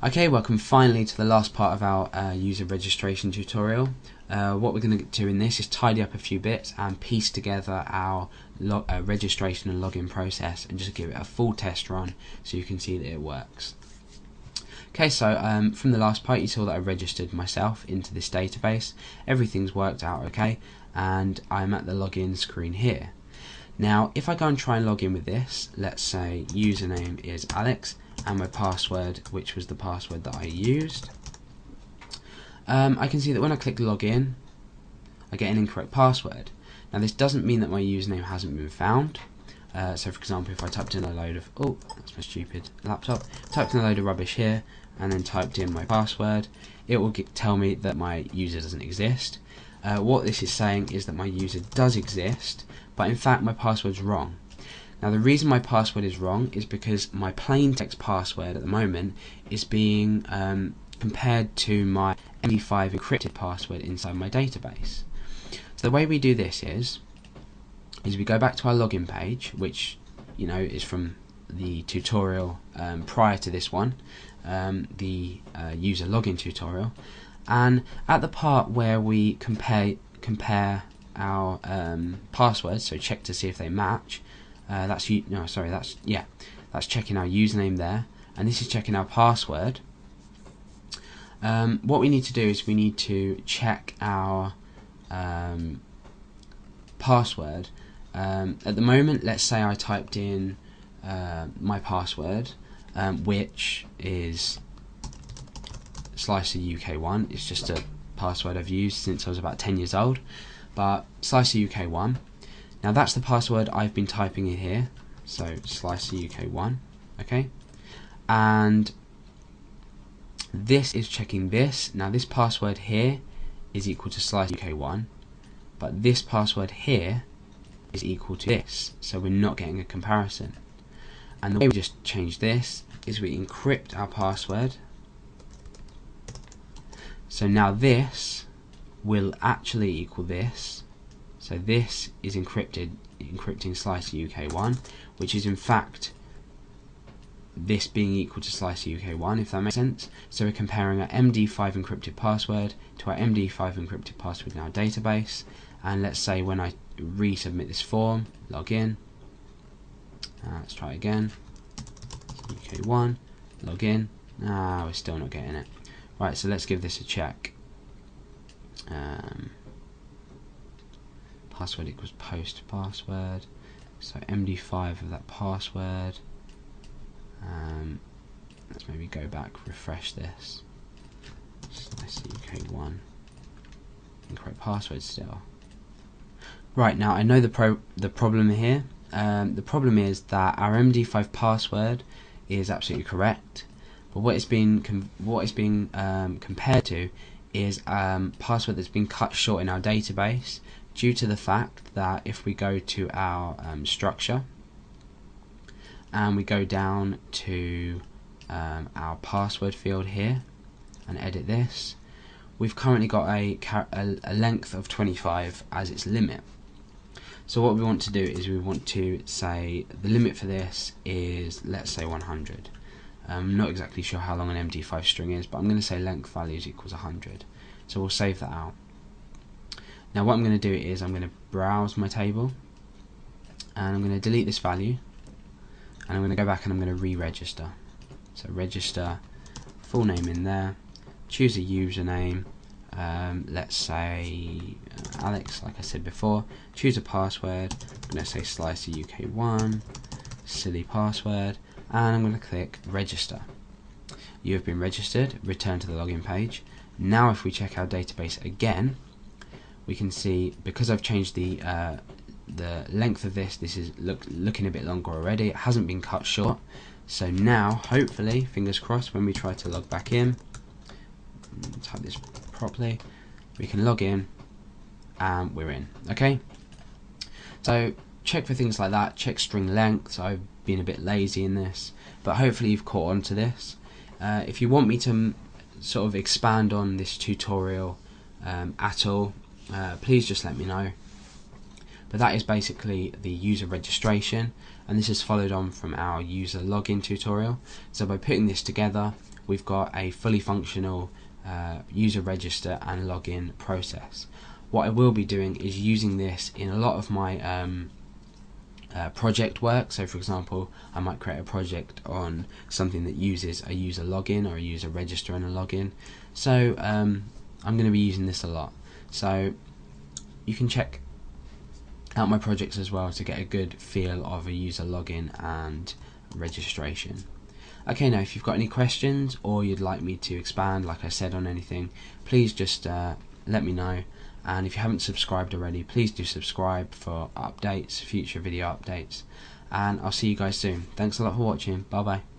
Okay, welcome finally to the last part of our user registration tutorial. What we're going to do in this is tidy up a few bits and piece together our registration and login process and just give it a full test run so you can see that it works. Okay, so from the last part you saw that I registered myself into this database. Everything's worked out okay, and I'm at the login screen here. Now if I go and try and log in with this, let's say username is Alex and my password, which was the password that I used, I can see that when I click login I get an incorrect password. Now this doesn't mean that my username hasn't been found. So for example, if I typed in a load of, oh that's my stupid laptop, typed in a load of rubbish here and then typed in my password, it will tell me that my user doesn't exist. What this is saying is that my user does exist, but in fact my password's wrong. Now the reason my password is wrong is because my plain text password at the moment is being compared to my MD5 encrypted password inside my database. So the way we do this is we go back to our login page, which is from the tutorial prior to this one, the user login tutorial, and at the part where we compare our passwords, so check to see if they match. That's checking our username there, and this is checking our password. What we need to do is we need to check our password. At the moment, let's say I typed in my password, which is SlicerUK1. It's just a password I've used since I was about 10 years old, but SlicerUK1. Now that's the password I've been typing in here, so SlicerUK1, okay? And this is checking this. Now this password here is equal to SlicerUK1, but this password here is equal to this, so we're not getting a comparison. And the way we just change this is we encrypt our password. So now this will actually equal this. So this is encrypting SlicerUK1, which is in fact this being equal to SlicerUK1, if that makes sense. So we're comparing our MD5 encrypted password to our MD5 encrypted password in our database. And let's say when I resubmit this form, log in, let's try again, UK1, log in, we're still not getting it. Right, so let's give this a check. Password equals post password, so MD5 of that password. Let's maybe go back, refresh this. UK1, incorrect password still. Right, now I know the problem here. The problem is that our MD5 password is absolutely correct, but what it's being compared to is password that's been cut short in our database due to the fact that if we go to our structure and we go down to our password field here and edit this, we've currently got a length of 25 as its limit. So what we want to do is we want to say the limit for this is, let's say 100. I'm not exactly sure how long an MD5 string is, but I'm going to say length values equals 100. So we'll save that out. Now what I'm going to do is I'm going to browse my table and I'm going to delete this value and I'm going to go back and I'm going to re-register. So register, full name in there, choose a username, let's say Alex, like I said before, choose a password, I'm going to say SlicerUK1, silly password, and I'm going to click register. You have been registered, return to the login page. Now if we check our database again, we can see, because I've changed the length of this is looking a bit longer already, it hasn't been cut short. So now, hopefully, fingers crossed, when we try to log back in, type this properly, we can log in and we're in. Okay, so check for things like that, check string lengths. I've been a bit lazy in this, but hopefully you've caught on to this. If you want me to sort of expand on this tutorial at all, please just let me know. But that is basically the user registration, and this is followed on from our user login tutorial. So by putting this together, we've got a fully functional user register and login process. What I will be doing is using this in a lot of my project work. So for example, I might create a project on something that uses a user login or a user register and a login. So I'm going to be using this a lot. So you can check out my projects as well to get a good feel of a user login and registration. Okay, now if you've got any questions or you'd like me to expand, like I said, on anything, please just let me know. And if you haven't subscribed already, please do subscribe for updates, future video updates, and I'll see you guys soon. Thanks a lot for watching. Bye bye.